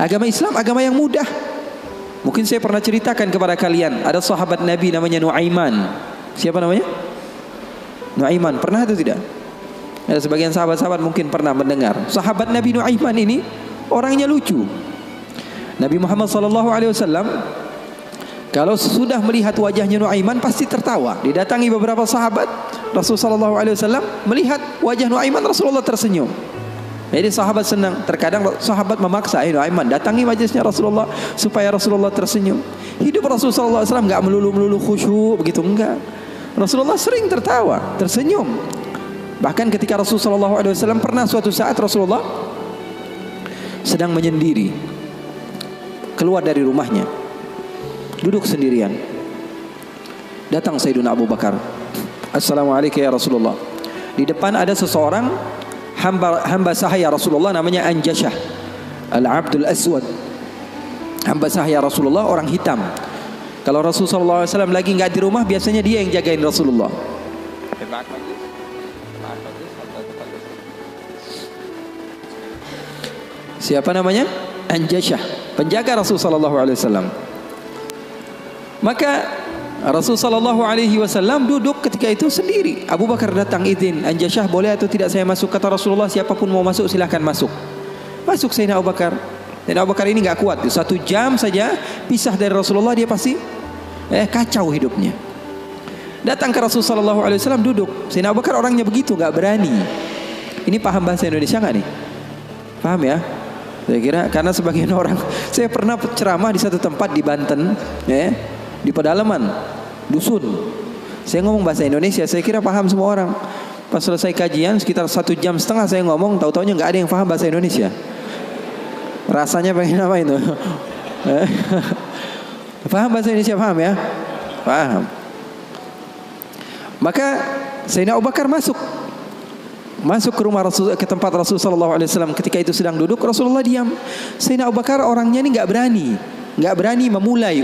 Agama Islam agama yang mudah. Mungkin saya pernah ceritakan kepada kalian, ada sahabat Nabi namanya Nuaiman. Siapa namanya? Nuaiman. Pernah atau tidak? Ada sebagian sahabat-sahabat mungkin pernah mendengar. Sahabat Nabi Nuaiman ini orangnya lucu. Nabi Muhammad SAW kalau sudah melihat wajahnya Nuaiman pasti tertawa. Didatangi beberapa sahabat, Rasulullah SAW melihat wajah Nuaiman, Rasulullah tersenyum. Jadi sahabat senang. Terkadang sahabat memaksa, Nuaiman datangi majlisnya Rasulullah supaya Rasulullah tersenyum. Hidup Rasulullah SAW enggak melulu khusyuk begitu, enggak. Rasulullah sering tertawa, tersenyum. Bahkan ketika Rasulullah SAW pernah suatu saat Rasulullah sedang menyendiri, keluar dari rumahnya, duduk sendirian. Datang Sayyidina Abu Bakar. Assalamualaikum ya Rasulullah. Di depan ada seseorang hamba sahaya Rasulullah namanya Anjashah Al-Abdul Aswad. Hamba sahaya Rasulullah, orang hitam. Kalau Rasulullah SAW lagi nggak di rumah, biasanya dia yang jagain Rasulullah. Siapa namanya? Anjashah, penjaga Rasulullah SAW. Maka Rasulullah SAW duduk ketika itu sendiri. Abu Bakar datang, izin, Anjashah boleh atau tidak saya masuk? Kata Rasulullah, siapapun mau masuk silahkan masuk. Masuk Sayyidina Abu Bakar. Sayyidina Abu Bakar ini nggak kuat. 1 jam saja pisah dari Rasulullah, dia pasti kacau hidupnya. Datang ke Rasulullah SAW duduk. Sayyidina Abu Bakar orangnya begitu, nggak berani. Ini paham bahasa Indonesia nggak nih? Paham ya? Saya kira karena sebagian orang, saya pernah ceramah di satu tempat di Banten, di pedalaman dusun. Saya ngomong bahasa Indonesia, saya kira paham semua orang. Pas selesai kajian sekitar 1,5 jam saya ngomong, tahu-taunya nggak ada yang paham bahasa Indonesia. Rasanya pengen apa itu? Paham bahasa Indonesia, paham ya? Paham. Maka Sayyidina Abu Bakar masuk ke rumah Rasul, ke tempat Rasulullah SAW. Ketika itu sedang duduk, Rasulullah diam. Sayyidina Abu Bakar orangnya ini nggak berani memulai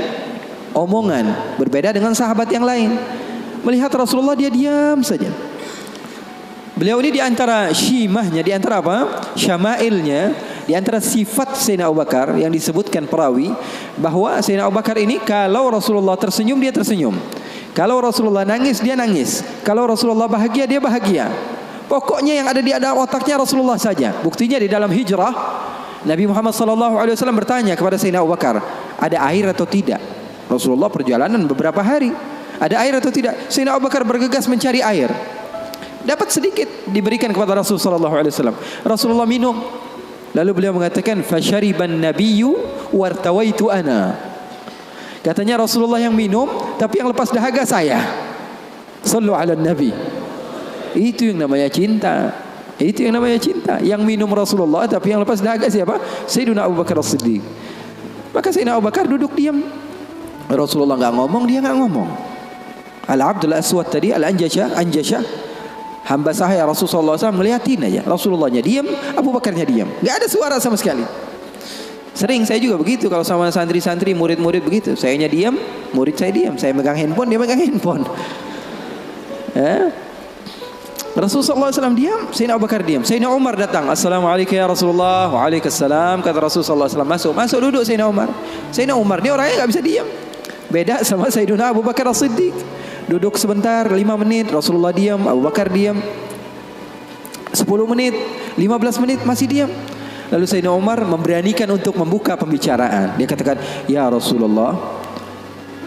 omongan, berbeda dengan sahabat yang lain. Melihat Rasulullah dia diam saja. Beliau ini di antara syimahnya, di antara apa? Syama'ilnya, di antara sifat Sayyidina Abu Bakar yang disebutkan perawi bahwa Sayyidina Abu Bakar ini kalau Rasulullah tersenyum dia tersenyum. Kalau Rasulullah nangis dia nangis. Kalau Rasulullah bahagia dia bahagia. Pokoknya yang ada di dalam otaknya Rasulullah saja. Buktinya di dalam hijrah Nabi Muhammad SAW bertanya kepada Sayyidina Abu Bakar, ada air atau tidak? Rasulullah perjalanan beberapa hari, ada air atau tidak? Sayyidina Abu Bakar bergegas mencari air. Dapat sedikit, diberikan kepada Rasulullah SAW. Rasulullah minum. Lalu beliau mengatakan, fasyariban nabiyyu wartawaitu ana. Katanya Rasulullah yang minum, tapi yang lepas dahaga saya. Sallu ala nabi. Itu yang namanya cinta. Itu yang namanya cinta. Yang minum Rasulullah, tapi yang lepas dahaga siapa? Sayyidina Abu Bakar As-Siddiq. Maka Sayyidina Abu Bakar duduk diam. Rasulullah nggak ngomong, dia nggak ngomong. Al-Abdul Aswad tadi, Anjashah, hamba sahaya Rasulullah SAW, ngeliatin aja. Rasulullahnya diam, Abu Bakarnya diam. Nggak ada suara sama sekali. Sering saya juga begitu kalau sama santri-santri, murid-murid begitu. Sayanya diam, murid saya diam. Saya megang handphone, dia megang handphone. Rasulullah SAW diam, Sayyidina Abu Bakar diam. Sayyidina Umar datang, Assalamualaikum ya Rasulullah. Waalaikumsalam. Kata Rasulullah SAW, masuk duduk Sayyidina Umar. Sayyidina Umar ini orangnya nggak bisa diam. Beda sama Sayyidina Abu Bakar As-Siddiq. Duduk sebentar, 5 menit, Rasulullah diam, Abu Bakar diam. 10 menit, 15 menit masih diam. Lalu Sayyidina Umar memberanikan untuk membuka pembicaraan. Dia katakan, ya Rasulullah,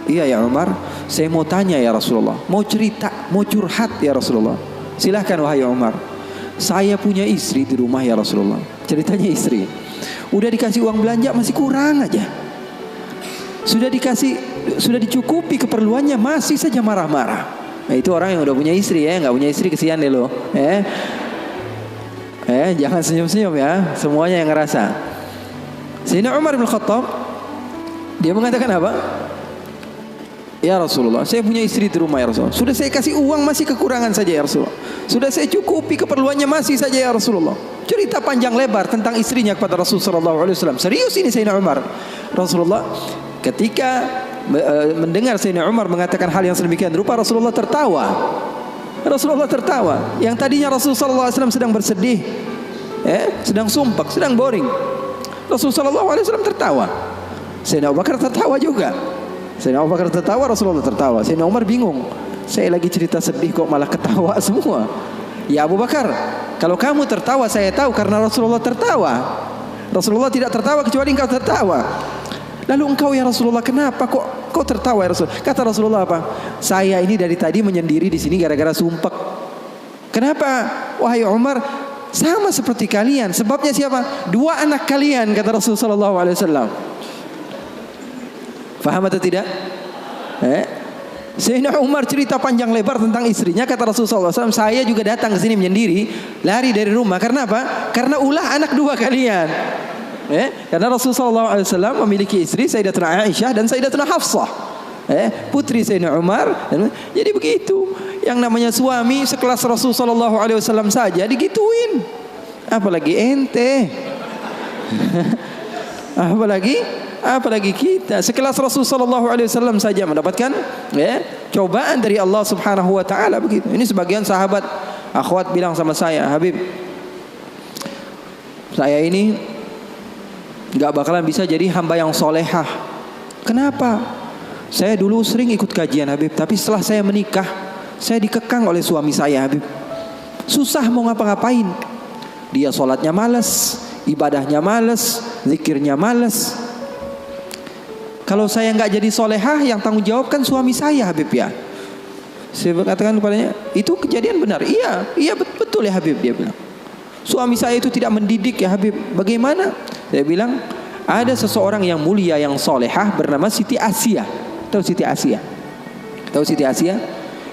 iya ya Umar, saya mau tanya ya Rasulullah, mau cerita, mau curhat ya Rasulullah. Silahkan wahai Umar. Saya punya istri di rumah ya Rasulullah. Ceritanya istri. Udah dikasih uang belanja masih kurang aja. Sudah dicukupi keperluannya masih saja marah-marah. Nah, itu orang yang udah punya istri ya, nggak punya istri kesian deh lo. Jangan senyum-senyum ya. Semuanya yang ngerasa. Sayyidina Umar bin Khattab dia mengatakan apa? Ya Rasulullah, saya punya istri di rumah ya Rasulullah. Sudah saya kasih uang masih kekurangan saja ya Rasulullah. Sudah saya cukupi keperluannya masih saja ya Rasulullah. Cerita panjang lebar tentang istrinya kepada Rasulullah SAW. Serius ini Sayyidina Umar. Rasulullah ketika mendengar Sayyidina Umar mengatakan hal yang sedemikian rupa, Rasulullah tertawa. Rasulullah tertawa. Yang tadinya Rasulullah SAW sedang bersedih, sedang sumpah, sedang boring. Rasulullah SAW tertawa. Sayyidina Abu Bakar tertawa juga. Sayyidina Abu Bakar tertawa, Rasulullah tertawa. Sayyidina Umar bingung. Saya lagi cerita sedih kok malah ketawa semua. Ya Abu Bakar, kalau kamu tertawa saya tahu karena Rasulullah tertawa. Rasulullah tidak tertawa kecuali engkau tertawa. Lalu engkau ya Rasulullah, kenapa kok tertawa ya Rasul? Kata Rasulullah apa? Saya ini dari tadi menyendiri di sini gara-gara sumpek. Kenapa? Wahai Umar, sama seperti kalian. Sebabnya siapa? Dua anak kalian, kata Rasulullah SAW. Faham atau tidak? Sayyidina Umar cerita panjang lebar tentang istrinya. Kata Rasulullah SAW, saya juga datang ke sini menyendiri, lari dari rumah. Karena apa? Karena ulah anak dua kalian. Karena Rasulullah SAW memiliki istri Sayyidatuna Aisyah dan Sayyidatuna Hafsah, putri Sayyidina Umar. Jadi begitu. Yang namanya suami sekelas Rasulullah SAW saja digituin, apalagi ente. Apalagi kita sekelas Rasulullah SAW saja mendapatkan cobaan dari Allah Subhanahu Wa Taala begitu. Ini sebagian sahabat akhwat bilang sama saya, Habib, saya ini nggak bakalan bisa jadi hamba yang solehah. Kenapa? Saya dulu sering ikut kajian Habib, tapi setelah saya menikah, saya dikekang oleh suami saya Habib. Susah mau ngapa-ngapain. Dia sholatnya malas, ibadahnya malas, zikirnya malas. Kalau saya nggak jadi solehah, yang tanggung jawab kan suami saya Habib ya. Saya katakan kepadanya, itu kejadian benar. Iya betul ya Habib, dia bilang. Suami saya itu tidak mendidik ya Habib. Bagaimana? Saya bilang, ada seseorang yang mulia yang solehah bernama Siti Asia. Tahu Siti Asia? Tahu Siti Asia?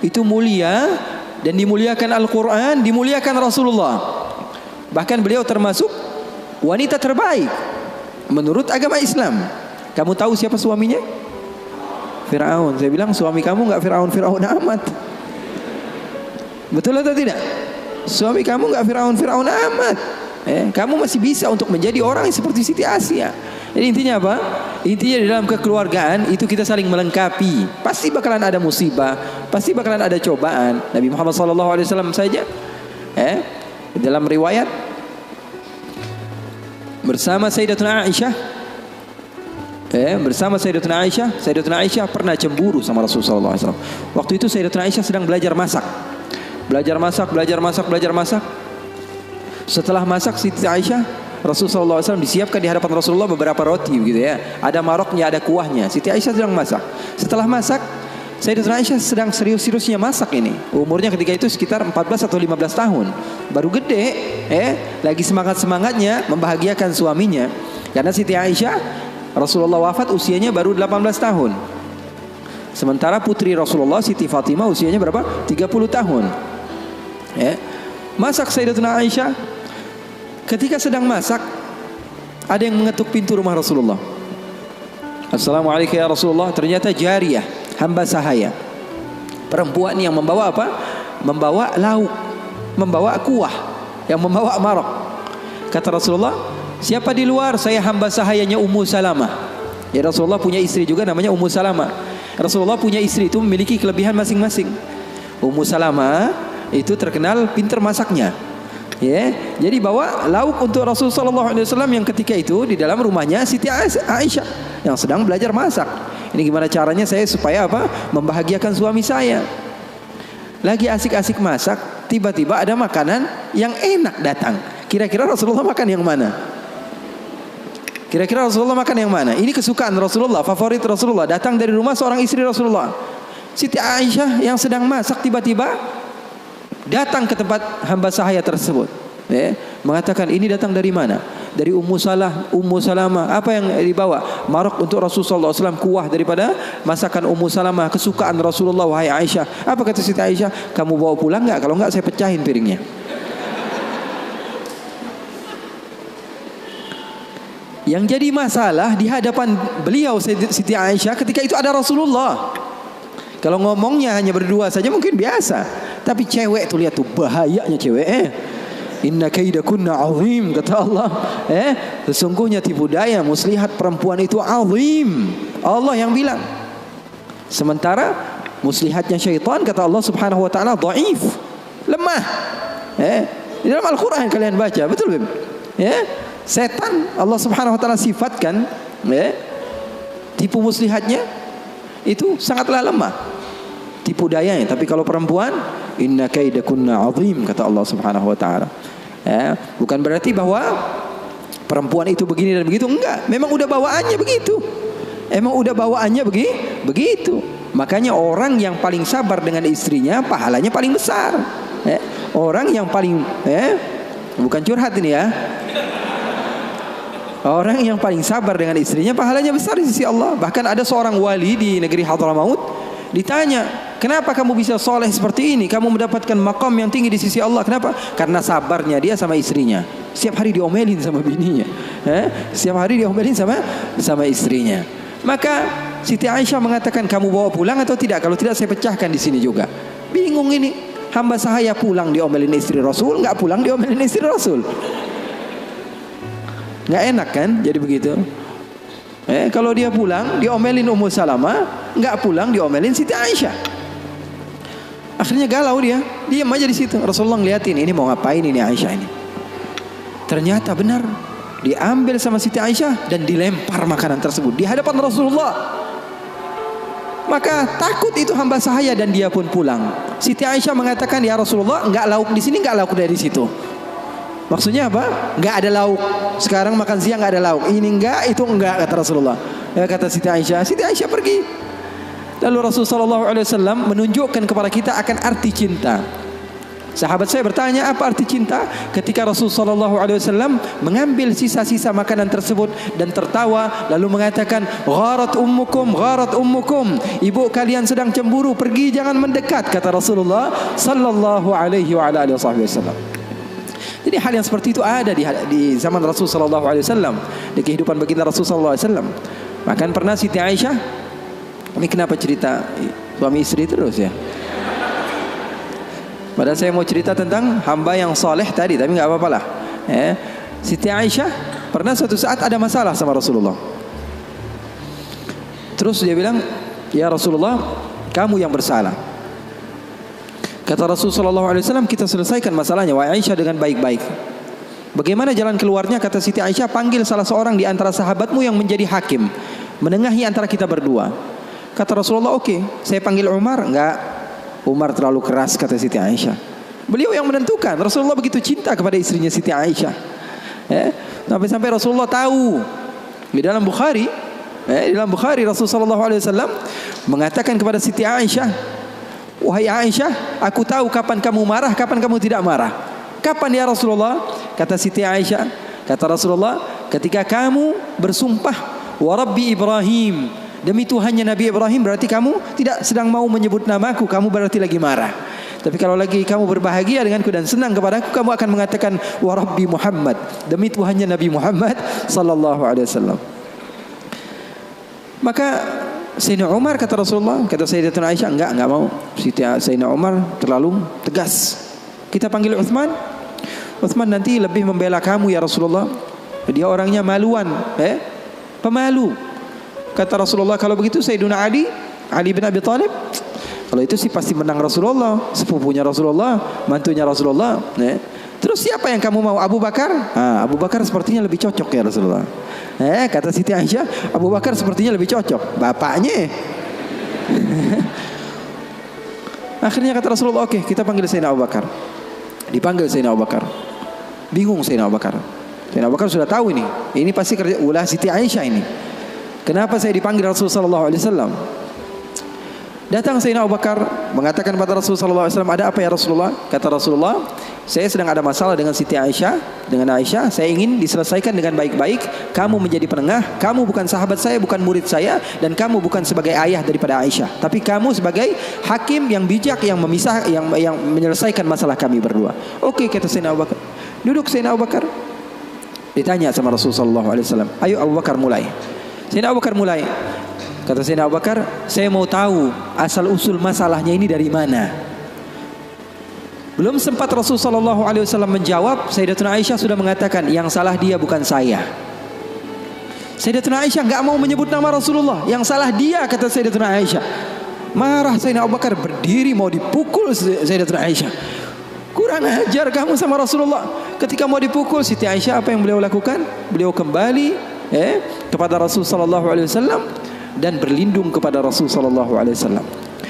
Itu mulia dan dimuliakan Al-Quran, dimuliakan Rasulullah. Bahkan beliau termasuk wanita terbaik menurut agama Islam. Kamu tahu siapa suaminya? Fir'aun. Saya bilang, suami kamu nggak Fir'aun amat. Betul atau tidak? Suami kamu nggak Fir'aun amat. Kamu masih bisa untuk menjadi orang seperti Siti Asia. Jadi intinya apa? Intinya di dalam kekeluargaan itu kita saling melengkapi. Pasti bakalan ada musibah, pasti bakalan ada cobaan. Nabi Muhammad SAW saja, dalam riwayat bersama Sayyidatuna Aisyah, Sayyidatuna Aisyah pernah cemburu sama Rasulullah SAW. Waktu itu Sayyidatuna Aisyah sedang belajar masak. Setelah masak Siti Aisyah, Rasulullah SAW disiapkan di hadapan Rasulullah beberapa roti gitu ya. Ada maroknya, ada kuahnya. Siti Aisyah sedang masak. Setelah masak, Sayyidatuna Aisyah sedang serius-seriusnya masak ini. Umurnya ketika itu sekitar 14 atau 15 tahun. Baru gede, lagi semangat-semangatnya membahagiakan suaminya. Karena Siti Aisyah, Rasulullah wafat usianya baru 18 tahun. Sementara putri Rasulullah Siti Fatimah usianya berapa? 30 tahun. Masak Sayyidatuna Aisyah. Ketika sedang masak, ada yang mengetuk pintu rumah Rasulullah. Assalamualaikum ya Rasulullah. Ternyata jariyah, hamba sahaya, perempuan yang membawa apa? Membawa lauk, membawa kuah, yang membawa marok. Kata Rasulullah, siapa di luar? Saya hamba sahayanya Ummu Salamah. Ya, Rasulullah punya istri juga namanya Ummu Salamah. Rasulullah punya istri itu memiliki kelebihan masing-masing. Ummu Salamah itu terkenal pintar masaknya. Jadi bawa lauk untuk Rasulullah SAW yang ketika itu di dalam rumahnya Siti Aisyah yang sedang belajar masak. Ini gimana caranya saya supaya apa? Membahagiakan suami saya. Lagi asik-asik masak, tiba-tiba ada makanan yang enak datang. Kira-kira Rasulullah makan yang mana? Kira-kira Rasulullah makan yang mana? Ini kesukaan Rasulullah, favorit Rasulullah. Datang dari rumah seorang istri Rasulullah. Siti Aisyah yang sedang masak tiba-tiba datang ke tempat hamba sahaya tersebut. Mengatakan, ini datang dari mana? Dari Ummu Salamah. Apa yang dibawa? Marok untuk Rasulullah SAW, kuah daripada masakan Ummu Salamah, kesukaan Rasulullah. Wahai Aisyah. Apa kata Siti Aisyah? Kamu bawa pulang nggak? Kalau nggak saya pecahin piringnya. Yang jadi masalah di hadapan beliau Siti Aisyah ketika itu ada Rasulullah. Kalau ngomongnya hanya berdua saja mungkin biasa, tapi cewek tuh lihat tuh bahayanya cewek. Inna kaidakunna azim, kata Allah. Sesungguhnya tipu daya muslihat perempuan itu azim. Allah yang bilang. Sementara muslihatnya syaitan kata Allah Subhanahu wa taala dhaif, lemah. Di dalam Al-Qur'an kalian baca, betul belum? Setan Allah Subhanahu wa taala sifatkan tipu muslihatnya itu sangatlah lemah, tipu dayanya. Tapi kalau perempuan, inna kaidakunna azim, kata Allah Subhanahu wa taala. Bukan berarti bahwa perempuan itu begini dan begitu, enggak. Memang udah bawaannya begitu. Begitu. Makanya orang yang paling sabar dengan istrinya pahalanya paling besar. Orang yang paling bukan curhat ini ya. Orang yang paling sabar dengan istrinya pahalanya besar di sisi Allah. Bahkan ada seorang wali di negeri Hadramaut ditanya, kenapa kamu bisa soleh seperti ini? Kamu mendapatkan maqam yang tinggi di sisi Allah. Kenapa? Karena sabarnya dia sama istrinya. Setiap hari diomelin sama bininya. Setiap hari diomelin sama istrinya. Maka Siti Aisyah mengatakan, kamu bawa pulang atau tidak? Kalau tidak saya pecahkan di sini juga. Bingung ini. Hamba sahaya pulang diomelin istri Rasul, nggak pulang diomelin istri Rasul. Nggak enak kan jadi begitu. Kalau dia pulang diomelin Ummu Salamah, nggak pulang diomelin Siti Aisyah. Akhirnya galau dia, diam aja di situ. Rasulullah ngeliatin, ini mau ngapain ini Aisyah ini. Ternyata benar, diambil sama Siti Aisyah dan dilempar makanan tersebut di hadapan Rasulullah. Maka takut itu hamba sahaya dan dia pun pulang. Siti Aisyah mengatakan, ya Rasulullah, nggak lauk di sini, nggak lauk dari situ. Maksudnya apa? Nggak ada lauk. Sekarang makan siang nggak ada lauk. Ini enggak, itu enggak, kata Rasulullah. Kata Siti Aisyah. Siti Aisyah pergi. Lalu Rasulullah SAW menunjukkan kepada kita akan arti cinta. Sahabat saya bertanya, apa arti cinta? Ketika Rasulullah SAW mengambil sisa-sisa makanan tersebut dan tertawa, lalu mengatakan, gharat ummukum, ibu kalian sedang cemburu, pergi jangan mendekat, kata Rasulullah Sallallahu Alaihi Wasallam. Jadi hal yang seperti itu ada di zaman Rasulullah SAW, di kehidupan baginda Rasulullah SAW. Bahkan pernah Siti Aisyah, ini kenapa cerita suami istri terus ya? Padahal saya mau cerita tentang hamba yang soleh tadi, tapi nggak apa-apa lah. Siti Aisyah pernah suatu saat ada masalah sama Rasulullah. Terus dia bilang, ya Rasulullah, kamu yang bersalah. Kata Rasulullah SAW, kita selesaikan masalahnya, wahai Aisyah, dengan baik-baik. Bagaimana jalan keluarnya? Kata Siti Aisyah, panggil salah seorang di antara sahabatmu yang menjadi hakim, menengahi antara kita berdua. Kata Rasulullah, oke, saya panggil Umar. Enggak, Umar terlalu keras, kata Siti Aisyah. Beliau yang menentukan. Rasulullah begitu cinta kepada istrinya Siti Aisyah. Sampai Rasulullah tahu. Di dalam Bukhari, Rasulullah SAW mengatakan kepada Siti Aisyah, wahai Aisyah, aku tahu kapan kamu marah, kapan kamu tidak marah. Kapan ya Rasulullah? Kata Siti Aisyah, kata Rasulullah, ketika kamu bersumpah, wa Rabbi Ibrahim, demi Tuhannya Nabi Ibrahim, berarti kamu tidak sedang mau menyebut namaku, kamu berarti lagi marah. Tapi kalau lagi kamu berbahagia denganku dan senang kepadaku, kamu akan mengatakan wa Rabbi Muhammad, demi Tuhannya Nabi Muhammad Sallallahu Alaihi Wasallam. Maka Sayyidina Umar, kata Rasulullah, kata Sayyidatuna Aisyah, enggak mau. Sayyidina Umar terlalu tegas. Kita panggil Uthman. Uthman nanti lebih membela kamu ya Rasulullah. Dia orangnya maluan, pemalu. Kata Rasulullah, kalau begitu Sayyidina Ali bin Abi Thalib, kalau itu sih pasti menang Rasulullah, sepupunya Rasulullah, mantunya Rasulullah. Terus siapa yang kamu mau? Abu Bakar? Abu Bakar sepertinya lebih cocok ya Rasulullah. Kata Siti Aisyah, Abu Bakar sepertinya lebih cocok, bapaknya. Akhirnya kata Rasulullah, oke, kita panggil Sayyidina Abu Bakar. Dipanggil Sayyidina Abu Bakar. Bingung Sayyidina Abu Bakar. Sayyidina Abu Bakar sudah tahu ini pasti kerja ulah Siti Aisyah ini. Kenapa saya dipanggil Rasulullah SAW? Datang Sayyidina Abu Bakar mengatakan kepada Rasulullah SAW, ada apa ya Rasulullah? Kata Rasulullah, saya sedang ada masalah dengan Siti Aisyah, dengan Aisyah. Saya ingin diselesaikan dengan baik-baik. Kamu menjadi penengah. Kamu bukan sahabat saya, bukan murid saya, dan kamu bukan sebagai ayah daripada Aisyah, tapi kamu sebagai hakim yang bijak, yang memisah, yang menyelesaikan masalah kami berdua. Oke, kata Sayyidina Abu Bakar. Duduk Sayyidina Abu Bakar. Ditanya sama Rasulullah SAW, ayo Abu Bakar mulai. Sayyidina Abu Bakar mulai. Kata Sayyidina Abu Bakar, saya mau tahu asal usul masalahnya ini dari mana. Belum sempat Rasulullah SAW menjawab, Sayyidatuna Aisyah sudah mengatakan, yang salah dia bukan saya. Sayyidatuna Aisyah nggak mau menyebut nama Rasulullah, yang salah dia, kata Sayyidatuna Aisyah. Marah Sayyidina Abu Bakar, berdiri mau dipukul Sayyidatuna Aisyah. Kurang ajar kamu sama Rasulullah. Ketika mau dipukul Siti Aisyah, apa yang beliau lakukan? Beliau kembali kepada Rasul sallallahu alaihi wasallam dan berlindung kepada Rasul sallallahu alaihi wasallam.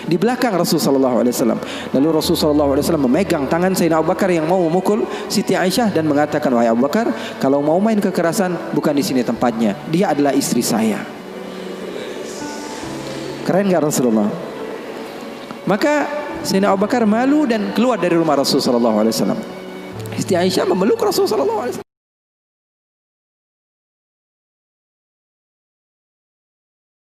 Di belakang Rasul sallallahu alaihi wasallam. Lalu Rasul sallallahu alaihi wasallam memegang tangan Sayyidina Abu Bakar yang mau memukul Siti Aisyah dan mengatakan, "Wahai Abu Bakar, kalau mau main kekerasan bukan di sini tempatnya. Dia adalah istri saya." Keren enggak Rasulullah? Maka Sayyidina Abu Bakar malu dan keluar dari rumah Rasul sallallahu alaihi wasallam. Siti Aisyah memeluk Rasul sallallahu alaihi wasallam.